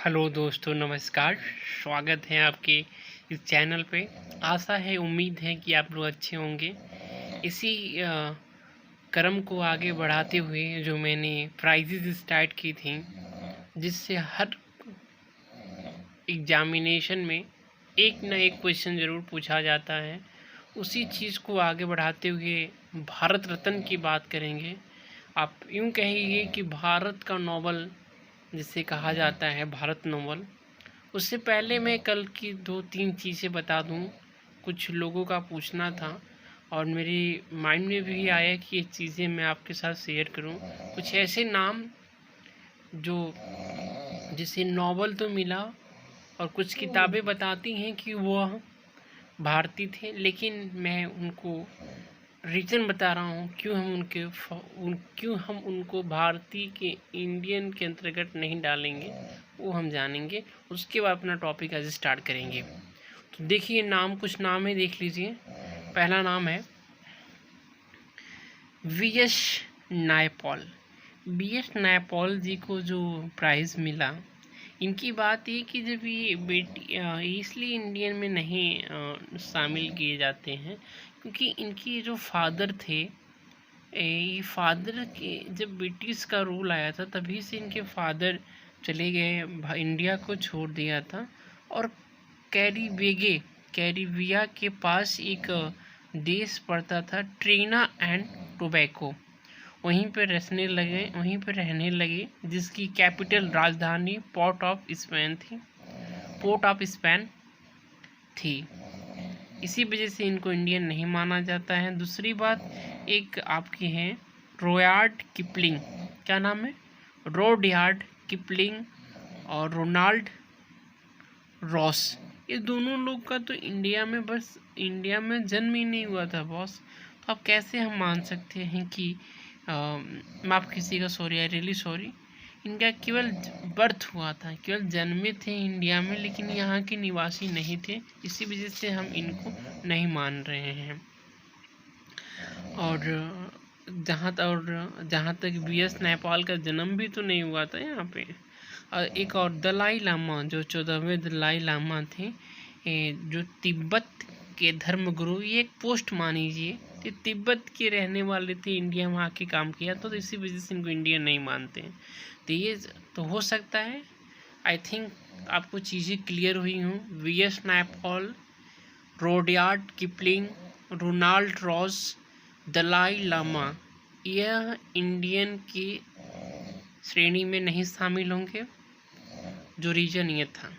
Hello दोस्तों, नमस्कार। स्वागत है आपके इस चैनल पे। आशा है, उम्मीद है कि आप लोग अच्छे होंगे। इसी क्रम को आगे बढ़ाते हुए जो मैंने प्राइजेस स्टार्ट की थी, जिससे हर एग्जामिनेशन में एक न एक क्वेश्चन ज़रूर पूछा जाता है, उसी चीज़ को आगे बढ़ाते हुए भारत रत्न की बात करेंगे। आप यूँ कहिए कि भारत का नोबल जिसे कहा जाता है, भारत नोबल। उससे पहले मैं कल की 2-3 चीज़ें बता दूं। कुछ लोगों का पूछना था और मेरे माइंड में भी आया कि ये चीज़ें मैं आपके साथ शेयर करूं। कुछ ऐसे नाम जो जिसे नोबल तो मिला और कुछ किताबें बताती हैं कि वह भारतीय थे, लेकिन मैं उनको रीज़न बता रहा हूँ क्यों हम उनको भारतीय के इंडियन के अंतर्गत नहीं डालेंगे, वो हम जानेंगे। उसके बाद अपना टॉपिक आज स्टार्ट करेंगे। तो देखिए, कुछ नाम है, देख लीजिए। पहला नाम है वी.एस. नायपॉल जी को जो प्राइज़ मिला, इनकी बात ये कि जब ये इसलिए इंडियन में नहीं शामिल किए जाते हैं क्योंकि इनकी जो फादर थे, ये फादर के जब ब्रिटिश का रूल आया था तभी से इनके फादर चले गए, इंडिया को छोड़ दिया था और कैरिबिया के पास एक देश पड़ता था, ट्रिनिडाद एंड टोबैगो। वहीं पर रहने लगे, जिसकी कैपिटल राजधानी पोर्ट ऑफ स्पेन थी। इसी वजह से इनको इंडियन नहीं माना जाता है। दूसरी बात, एक आपकी है रुडयार्ड किपलिंग। क्या नाम है? रुडयार्ड किपलिंग और रोनाल्ड रॉस। ये दोनों लोग का तो इंडिया में जन्म ही नहीं हुआ था बॉस। तो अब कैसे हम मान सकते हैं कि माफ़ किसीगा, सॉरी, आई रियली सॉरी। इनका केवल बर्थ हुआ था, केवल जन्मे थे इंडिया में, लेकिन यहाँ के निवासी नहीं थे। इसी वजह से हम इनको नहीं मान रहे हैं। और जहाँ तक वी.एस. नायपॉल का जन्म भी तो नहीं हुआ था यहाँ पे। और एक और दलाई लामा, जो 14वें दलाई लामा थे, जो तिब्बत के धर्मगुरु, ये एक पोस्ट मानीजिए कि तिब्बत के रहने वाले थे, इंडिया में आके काम किया, तो इसी वजह से इनको इंडियन नहीं मानते हैं। तो ये तो हो सकता है। आई थिंक आपको चीज़ें क्लियर हुई हूँ। V S. Naipaul, Rudyard Kipling, Ronald Ross, Dalai Lama, यह इंडियन की श्रेणी में नहीं शामिल होंगे, जो रीजन ये था।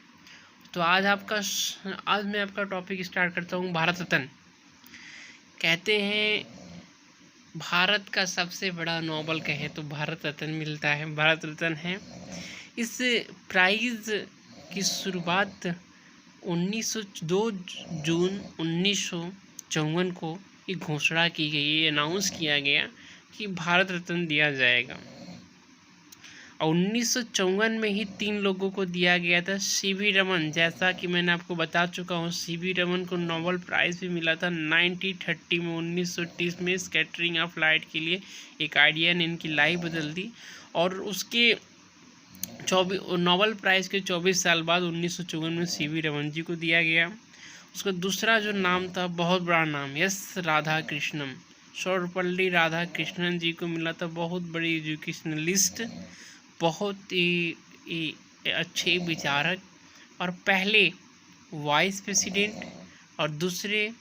तो आज मैं आपका टॉपिक स्टार्ट करता हूँ। भारत रत्न। कहते हैं भारत का सबसे बड़ा नोबल कहे तो भारत रत्न मिलता है, भारत रत्न है। इस प्राइज़ की शुरुआत 2 जून 1954 को ये घोषणा की गई, ये अनाउंस किया गया कि भारत रत्न दिया जाएगा। और 1954 में ही 3 लोगों को दिया गया था। सी.वी. रमन, जैसा कि मैंने आपको बता चुका हूँ, सी.वी. रमन को नोबेल प्राइज़ भी मिला था 1930 में। 1930 में स्कैटरिंग ऑफ लाइट के लिए एक आइडिया ने इनकी लाइफ बदल दी। और उसके नोबेल प्राइज़ के 24 साल बाद 1954 में सी.वी. रमन जी को दिया गया। उसका दूसरा जो नाम था, बहुत बड़ा नाम, एस. राधाकृष्णन, सर्वपल्ली राधाकृष्णन जी को मिला था। बहुत बड़ी एजुकेशनलिस्ट, बहुत ही अच्छे विचारक, और पहले वाइस प्रेसिडेंट और दूसरे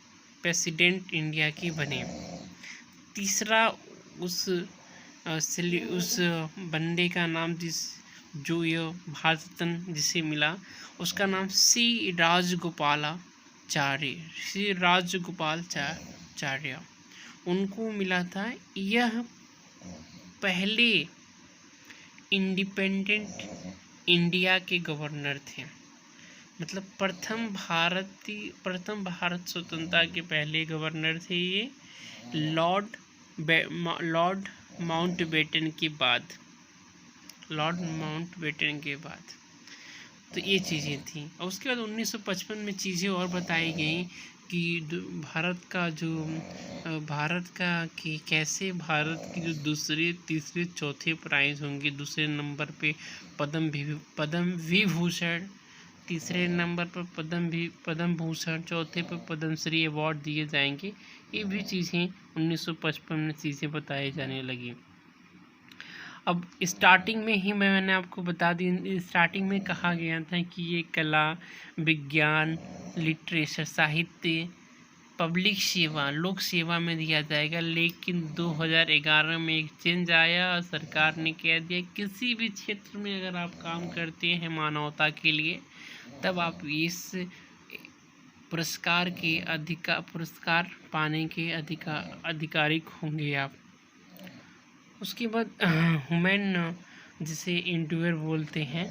प्रेसिडेंट इंडिया के बने। तीसरा उस बंदे का नाम जो ये भारत रत्न जिसे मिला, उसका नाम सी राजगोपालाचार्य उनको मिला था। यह पहले इंडिपेंडेंट इंडिया के गवर्नर थे, मतलब प्रथम भारत स्वतंत्रता के पहले गवर्नर थे ये, लॉर्ड माउंटबेटन के बाद। तो ये चीज़ें थी। और उसके बाद 1955 में चीज़ें और बताई गई कि भारत का कि कैसे भारत की जो दूसरे तीसरे चौथे प्राइज़ होंगे। दूसरे नंबर पे पद्म विभूषण, तीसरे नंबर पर पद्म भूषण, चौथे पर पद्मश्री अवार्ड दिए जाएंगे। ये भी चीज़ें 1955 में चीज़ें बताई जाने लगी। अब स्टार्टिंग में ही मैंने आपको बता दी, स्टार्टिंग में कहा गया था कि ये कला, विज्ञान, लिटरेचर, साहित्य, पब्लिक सेवा, लोक सेवा में दिया जाएगा। लेकिन 2011 में एक चेंज आया और सरकार ने कह दिया किसी भी क्षेत्र में अगर आप काम करते हैं मानवता के लिए, तब आप इस पुरस्कार पाने के अधिकारिक होंगे आप। उसके बाद ह्यूमन, जिसे इंडिविजुअल बोलते हैं,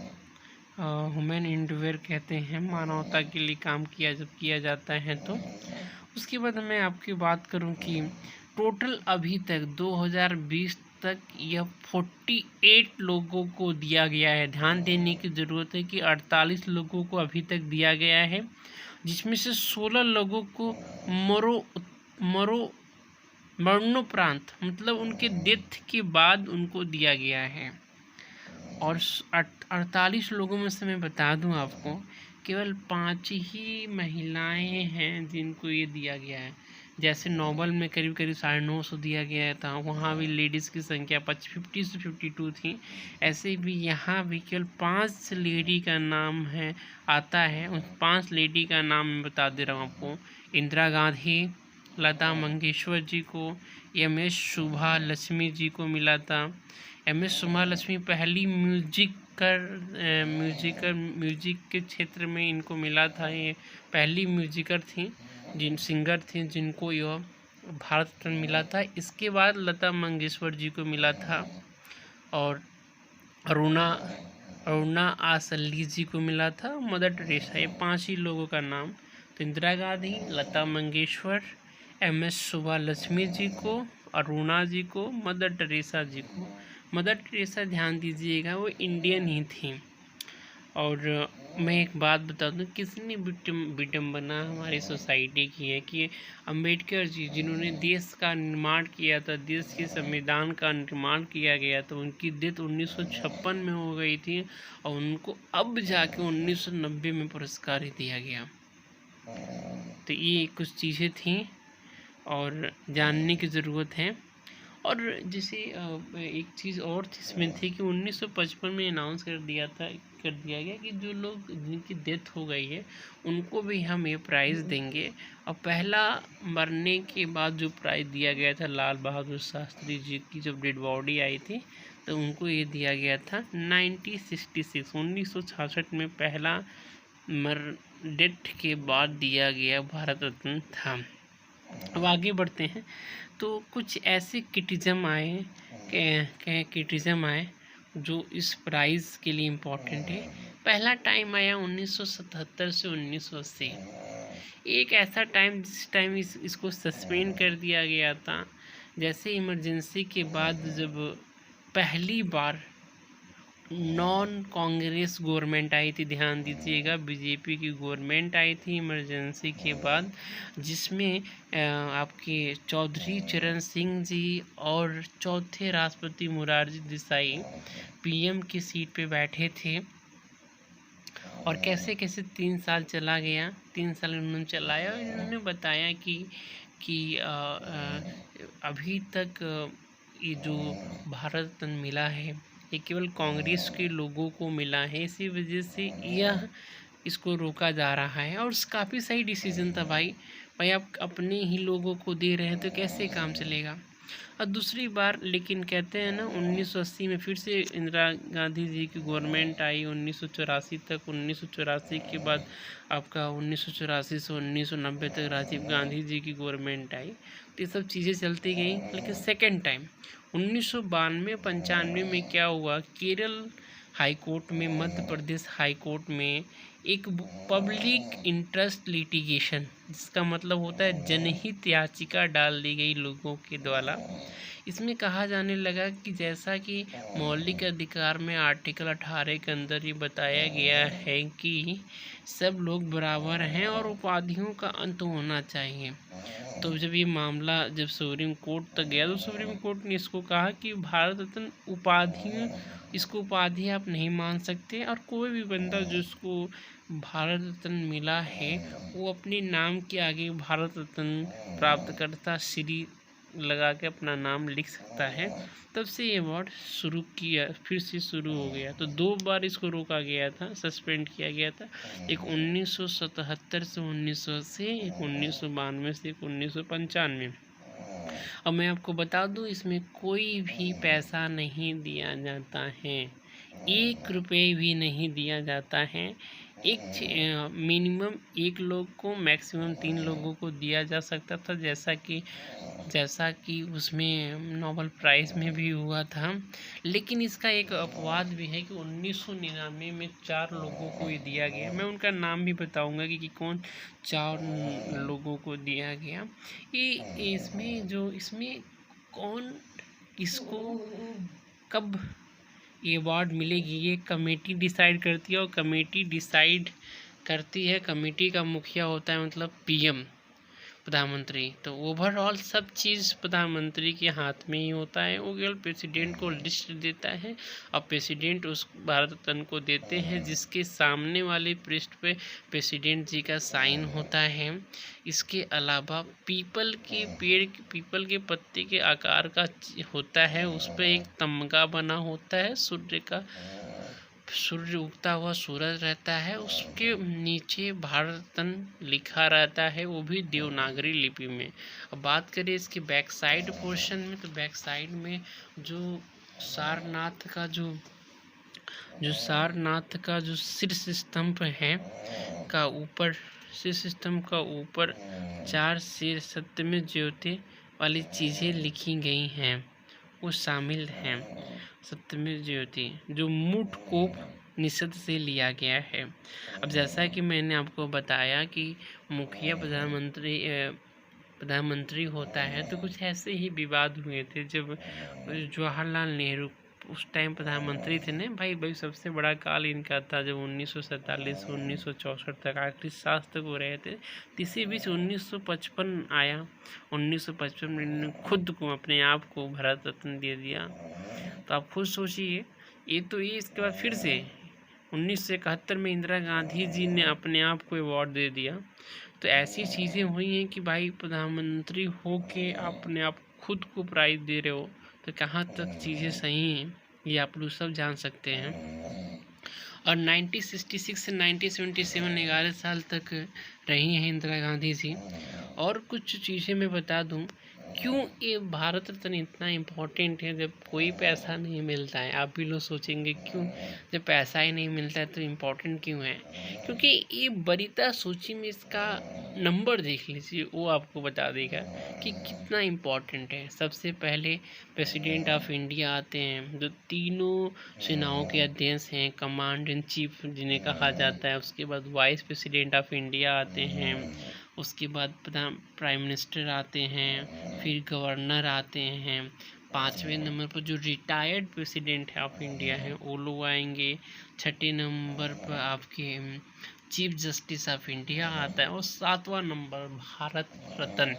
ह्यूमन इंडिविजुअल कहते हैं, मानवता के लिए काम किया जाता है। तो उसके बाद मैं आपकी बात करूं कि टोटल अभी तक 2020 तक यह 48 लोगों को दिया गया है। ध्यान देने की ज़रूरत है कि 48 लोगों को अभी तक दिया गया है, जिसमें से 16 लोगों को मरणोपरांत, मतलब उनके डेथ के बाद उनको दिया गया है। और 48 लोगों में से मैं बता दूं आपको, केवल 5 ही महिलाएं हैं जिनको ये दिया गया है। जैसे नोबल में करीब 950 दिया गया था, वहाँ भी लेडीज़ की संख्या 50 से 52 थी। ऐसे भी यहाँ भी केवल 5 लेडी का नाम आता है। उन 5 लेडी का नाम मैं बता दे रहा हूँ आपको। इंदिरा गांधी, लता मंगेशकर जी को, MS सुब्बालक्ष्मी जी को मिला था। MS सुब्बालक्ष्मी पहली म्यूजिक के क्षेत्र में इनको मिला था। ये पहली सिंगर थी जिनको यह भारत रत्न मिला था। इसके बाद लता मंगेशकर जी को मिला था और अरुणा आसली जी को मिला था, मदर टेरेसा। ये 5 ही लोगों का नाम, तो इंदिरा गांधी, लता मंगेशकर, MS सुब्बालक्ष्मी जी को, अरुणा जी को, मदर टेरेसा जी को। मदर टेरेसा ध्यान दीजिएगा वो इंडियन ही थी। और मैं एक बात बता दूं, कितनी विडम्बना हमारी सोसाइटी की है कि अंबेडकर जी, जिन्होंने देश का निर्माण किया था, देश के संविधान का निर्माण किया गया था, उनकी डेथ 1956 में हो गई थी और उनको अब जाके 1990 में पुरस्कार दिया गया। तो ये कुछ चीज़ें थी और जानने की ज़रूरत है। और जैसे एक चीज़ और इसमें थी कि 1955 में अनाउंस कर दिया गया कि जो लोग जिनकी डेथ हो गई है उनको भी हम ये प्राइज़ देंगे। और पहला मरने के बाद जो प्राइज़ दिया गया था लाल बहादुर शास्त्री जी की जब डेड बॉडी आई थी, तो उनको ये दिया गया था 1966 में पहला डेथ के बाद दिया गया भारत रत्न था। अब आगे बढ़ते हैं। तो कुछ ऐसे क्रिटिज़म आए जो इस प्राइज़ के लिए इम्पोर्टेंट है। पहला टाइम आया 1977 से 1980। एक ऐसा टाइम जिस टाइम इसको सस्पेंड कर दिया गया था। जैसे इमरजेंसी के बाद जब पहली बार नॉन कांग्रेस गवर्नमेंट आई थी, ध्यान दीजिएगा, बीजेपी की गवर्नमेंट आई थी इमरजेंसी के बाद, जिसमें आपके चौधरी चरण सिंह जी और चौथे राष्ट्रपति मोरारजी देसाई PM की सीट पे बैठे थे। और कैसे 3 साल चला गया, 3 साल उन्होंने चलाया और इन्होंने बताया कि अभी तक ये जो भारत रत्न मिला है ये केवल कांग्रेस के लोगों को मिला है, इसी वजह से यह इसको रोका जा रहा है। और काफ़ी सही डिसीजन था भाई आप अपने ही लोगों को दे रहे हैं तो कैसे काम चलेगा। और दूसरी बार लेकिन कहते हैं ना 1980 में फिर से इंदिरा गांधी जी की गवर्नमेंट आई 1984 तक। 1984 के बाद आपका 1984 से 1990 तक राजीव गांधी जी की गवर्नमेंट आई। तो ये सब चीज़ें चलती गई। लेकिन सेकेंड टाइम 1992-95 में क्या हुआ, केरल हाई कोर्ट में, मध्य प्रदेश हाई कोर्ट में एक पब्लिक इंटरेस्ट लिटिगेशन, जिसका मतलब होता है जनहित याचिका डाल दी गई लोगों के द्वारा। इसमें कहा जाने लगा कि जैसा कि मौलिक अधिकार में आर्टिकल 18 के अंदर ये बताया गया है कि सब लोग बराबर हैं और उपाधियों का अंत होना चाहिए। तो जब ये मामला जब सुप्रीम कोर्ट तक गया तो सुप्रीम कोर्ट ने इसको कहा कि भारत रत्न उपाधियों, इसको उपाधि आप नहीं मान सकते, और कोई भी बंदा जिसको भारत रत्न मिला है वो अपने नाम के आगे भारत रत्न प्राप्तकर्ता श्री लगा के अपना नाम लिख सकता है। तब से ये अवार्ड शुरू किया, फिर से शुरू हो गया। तो 2 बार इसको रोका गया था, सस्पेंड किया गया था, एक 1977 से 1980, एक 1992 से एक 1995। और मैं आपको बता दूं, इसमें कोई भी पैसा नहीं दिया जाता है, 1 रुपये भी नहीं दिया जाता है। एक मिनिमम 1 लोग को, मैक्सिमम 3 लोगों को दिया जा सकता था, जैसा कि उसमें नोबेल प्राइज़ में भी हुआ था। लेकिन इसका एक अपवाद भी है कि 1999 में 4 लोगों को ही दिया गया। मैं उनका नाम भी बताऊंगा कि कौन 4 लोगों को दिया गया। इसमें कौन किसको कब ये अवार्ड मिलेगी, ये कमेटी डिसाइड करती है। और कमेटी डिसाइड करती है, कमेटी का मुखिया होता है मतलब पीएम, प्रधानमंत्री। तो ओवरऑल सब चीज़ प्रधानमंत्री के हाथ में ही होता है। वो केवल प्रेसिडेंट को लिस्ट देता है और प्रेसिडेंट उस भारत रत्न को देते हैं, जिसके सामने वाले पृष्ठ पे प्रेसिडेंट जी का साइन होता है। इसके अलावा पीपल के पत्ते के आकार का होता है, उस पर एक तमगा बना होता है, सूर्य उगता हुआ सूरज रहता है, उसके नीचे भारत रत्न लिखा रहता है, वो भी देवनागरी लिपि में। अब बात करें इसके बैक साइड पोर्शन में, तो बैक साइड में जो सारनाथ का जो शीर्ष स्तंभ है का ऊपर, शीर्ष स्तंभ का ऊपर 4 शेर सत्यमेव जयते वाली चीज़ें लिखी गई हैं, वो शामिल हैं। सत्यमेव जयते जो मूढ़कोपनिषद से लिया गया है। अब जैसा कि मैंने आपको बताया कि मुखिया प्रधानमंत्री होता है, तो कुछ ऐसे ही विवाद हुए थे जब जवाहरलाल नेहरू उस टाइम प्रधानमंत्री थे ना भाई सबसे बड़ा काल इनका था, जब 1947 से 1964 तक आखिरी सांस तक वो रहे थे। इसी बीच 1955 आया, 1955 में इन्होंने खुद को, अपने आप को भारत रत्न दे दिया। तो आप खुद सोचिए, ये इसके बाद फिर से 1971 में इंदिरा गांधी जी ने अपने आप को अवार्ड दे दिया। तो ऐसी चीज़ें हुई हैं कि भाई प्रधानमंत्री हो के अपने आप खुद को प्राइज़ दे रहे हो, तो कहाँ तक चीज़ें सही हैं ये आप लोग सब जान सकते हैं। और 1966 से 1977 11 साल तक रही हैं इंदिरा गांधी जी। और कुछ चीज़ें मैं बता दूं, क्यों ये भारत रत्न इतना इम्पोर्टेंट है जब कोई पैसा नहीं मिलता है। आप भी लोग सोचेंगे क्यों, जब पैसा ही नहीं मिलता है तो इम्पोर्टेंट क्यों है। क्योंकि ये वरीयता सूची में इसका नंबर देख लीजिए, वो आपको बता देगा कि कितना इम्पोर्टेंट है। सबसे पहले प्रेसिडेंट ऑफ इंडिया आते हैं, जो तीनों सेनाओं के अध्यक्ष हैं, कमांड इन चीफ जिन्हें कहा जाता है। उसके बाद वाइस प्रेसिडेंट ऑफ इंडिया आते हैं, उसके बाद प्राइम मिनिस्टर आते हैं, फिर गवर्नर आते हैं। 5वें नंबर पर जो रिटायर्ड प्रेसिडेंट है ऑफ इंडिया है वो लोग आएंगे। 6ठे नंबर पर आपके चीफ जस्टिस ऑफ इंडिया आता है, और 7वां नंबर भारत रत्न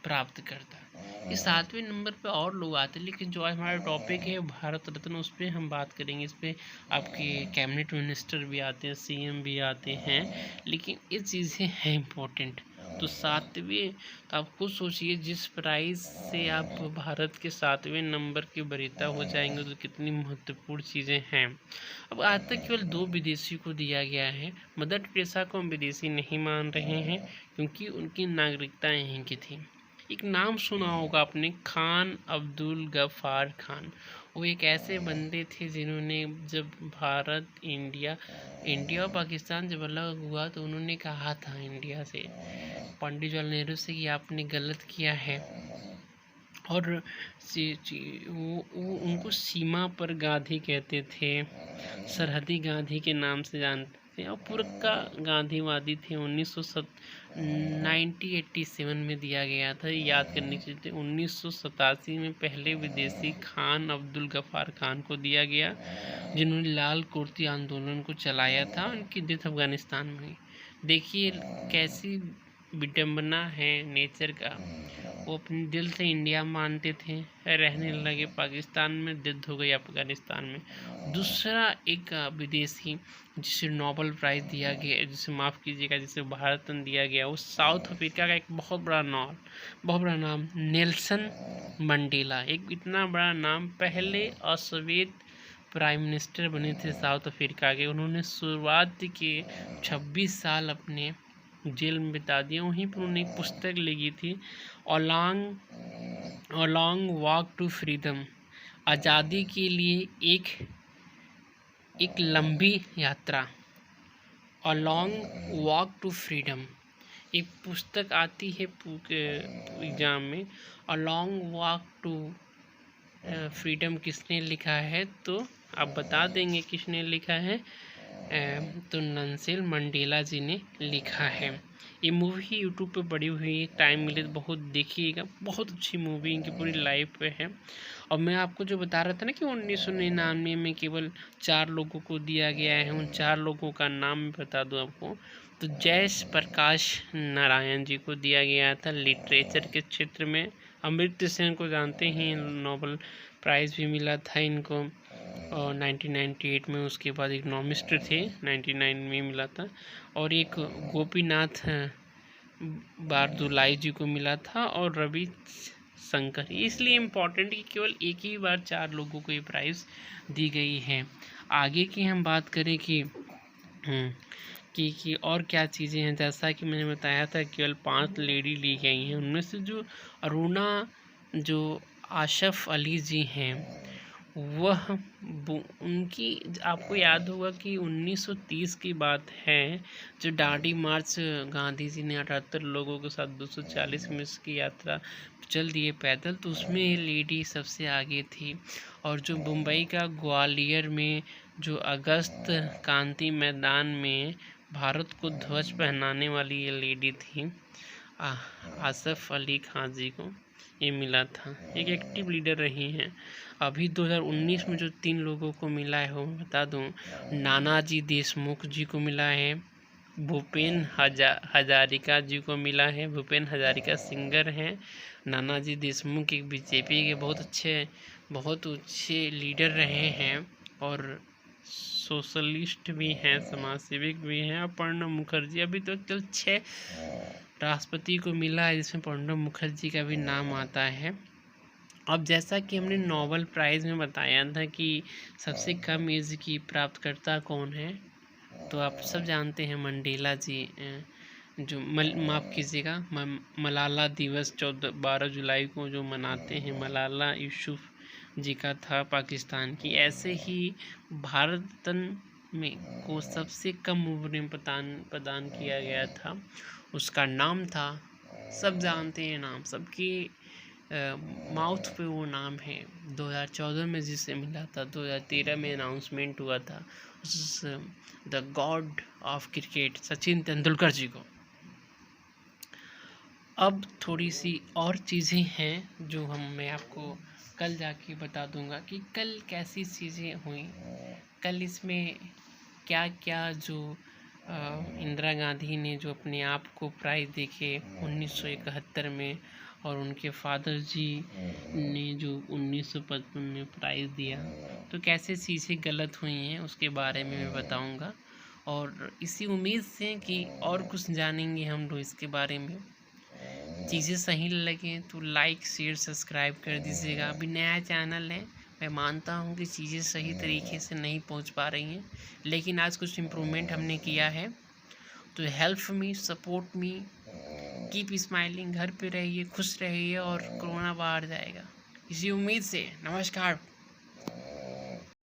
प्राप्त करता है। ये 7वें नंबर पे और लोग आते हैं, लेकिन जो हमारा टॉपिक है भारत रत्न, उस पर हम बात करेंगे। इस पर आपके कैबिनेट मिनिस्टर भी आते हैं, सीएम भी आते हैं, लेकिन ये चीज़ें हैं इम्पोर्टेंट। तो 7वें, तो आप खुद सोचिए, जिस प्राइज़ से आप भारत के 7वें नंबर के वरीयता हो जाएंगे तो कितनी महत्वपूर्ण चीज़ें हैं। अब आज तक केवल 2 विदेशी को दिया गया है। मदर टेरेसा को हम विदेशी नहीं मान रहे हैं, क्योंकि उनकी नागरिकता यहीं की थी। एक नाम सुना होगा आपने, खान अब्दुल गफ्फार खान। वो एक ऐसे बंदे थे जिन्होंने, जब भारत इंडिया और पाकिस्तान जब अलग हुआ, तो उन्होंने कहा था इंडिया से, पंडित जवाहरलाल नेहरू से, कि आपने गलत किया है, और वो उनको सीमा पर गांधी कहते थे, सरहदी गांधी के नाम से जानते थे, और पुरक्का गांधीवादी थे। 1987 में दिया गया था, याद करनी चाहिए। 1987 में पहले विदेशी खान अब्दुल गफ्फार खान को दिया गया, जिन्होंने लाल कुर्ती आंदोलन को चलाया था। उनकी डेथ अफगानिस्तान में। देखिए कैसी विडंबना है नेचर का। वो अपने दिल से इंडिया मानते थे, रहने लगे पाकिस्तान में, डेथ हो गई अफगानिस्तान में। दूसरा एक विदेशी जिसे नोबेल प्राइज़ दिया गया, जिसे माफ़ कीजिएगा, जिसे भारत रत्न दिया गया, वो साउथ अफ्रीका का एक बहुत बड़ा नाम नेल्सन मंडेला। एक इतना बड़ा नाम, पहले अश्वेत प्राइम मिनिस्टर बने थे साउथ अफ्रीका के। उन्होंने शुरुआत के 26 साल अपने जेल में बिता दिया। वहीं पर उन्होंने एक पुस्तक लिखी थी, अलॉन्ग वॉक टू फ्रीडम, आज़ादी के लिए एक लंबी यात्रा। अलॉन्ग वॉक टू फ्रीडम एक पुस्तक आती है एग्जाम में। अलॉन्ग वॉक टू फ्रीडम किसने लिखा है, तो आप बता देंगे किसने लिखा है। तो नेल्सन मंडेला जी ने लिखा है। ये मूवी यूट्यूब पे पड़ी हुई है, टाइम मिले तो बहुत देखिएगा, बहुत अच्छी मूवी इनकी पूरी लाइफ पे है। और मैं आपको जो बता रहा था ना कि 1999 में केवल 4 लोगों को दिया गया है, उन 4 लोगों का नाम मैं बता दूं आपको। तो जय प्रकाश नारायण जी को दिया गया था लिटरेचर के क्षेत्र में। अमर्त्य सेन को जानते हैं, नोबेल प्राइज़ भी मिला था इनको, और 1998 में। उसके बाद इकोनॉमिस्ट थे, 1999 में मिला था। और एक गोपीनाथ बारदुलाई जी को मिला था, और रवि शंकर। इसलिए इम्पोर्टेंट कि केवल एक ही बार 4 लोगों को ये प्राइज़ दी गई है। आगे की हम बात करें कि और क्या चीज़ें हैं, जैसा कि मैंने बताया था केवल 5 लेडी ली गई हैं। उनमें से जो अरुणा जो आशफ अली जी हैं, वह उनकी आपको याद होगा कि 1930 की बात है, जो दांडी मार्च गांधी जी ने 78 लोगों के साथ 240 मिनट की यात्रा चल दिए पैदल, तो उसमें लेडी सबसे आगे थी। और जो मुंबई का ग्वालियर में जो अगस्त क्रांति मैदान में भारत को ध्वज पहनाने वाली ये लेडी थी, आसफ अली खान जी को ये मिला था। एक एक्टिव लीडर रही हैं। अभी 2019 में जो 3 लोगों को मिला है वो बता दूं, नानाजी देशमुख जी को मिला है, भूपेन हजारिका जी को मिला है। भूपेन हजारिका सिंगर हैं, नानाजी देशमुख एक बीजेपी के बहुत अच्छे लीडर रहे हैं, और सोशलिस्ट भी हैं, समाज सेवक भी हैं। और प्रणब मुखर्जी, अभी तो केवल 6 राष्ट्रपति को मिला है, जिसमें प्रणब मुखर्जी का भी नाम आता है। अब जैसा कि हमने नोबेल प्राइज़ में बताया था कि सबसे कम एज की प्राप्तकर्ता कौन है, तो आप सब जानते हैं मंडेला जी। जो माफ़ कीजिएगा, मलाला दिवस 12 जुलाई को जो मनाते हैं, मलाला यूसुफ जी का था पाकिस्तान की। ऐसे ही भारत रत्न में को सबसे कम उम्र में प्रदान किया गया था। उसका नाम था, सब जानते हैं नाम, सबके माउथ पे वो नाम है। 2014 में जिसे मिला था, 2013 में अनाउंसमेंट हुआ था उस the god of cricket Sachin Tendulkar ji को। अब थोड़ी सी और चीज़ें हैं जो मैं आपको कल जाके बता दूंगा कि कल कैसी चीज़ें हुई। कल इसमें क्या क्या जो इंदिरा गांधी ने जो अपने आप को प्राइज़ देके 1971 में, और उनके फादर जी ने जो 1955 में प्राइज़ दिया, तो कैसे चीज़ें गलत हुई हैं उसके बारे में मैं बताऊंगा। और इसी उम्मीद से कि और कुछ जानेंगे हम लोग इसके बारे में। चीज़ें सही लगे तो लाइक शेयर सब्सक्राइब कर दीजिएगा। अभी नया चैनल है, मैं मानता हूँ कि चीज़ें सही तरीके से नहीं पहुँच पा रही हैं, लेकिन आज कुछ इम्प्रूवमेंट हमने किया है। तो help me, support me, keep smiling, घर पे रहिए, खुश रहिए, और कोरोना बाहर जाएगा, इसी उम्मीद से नमस्कार।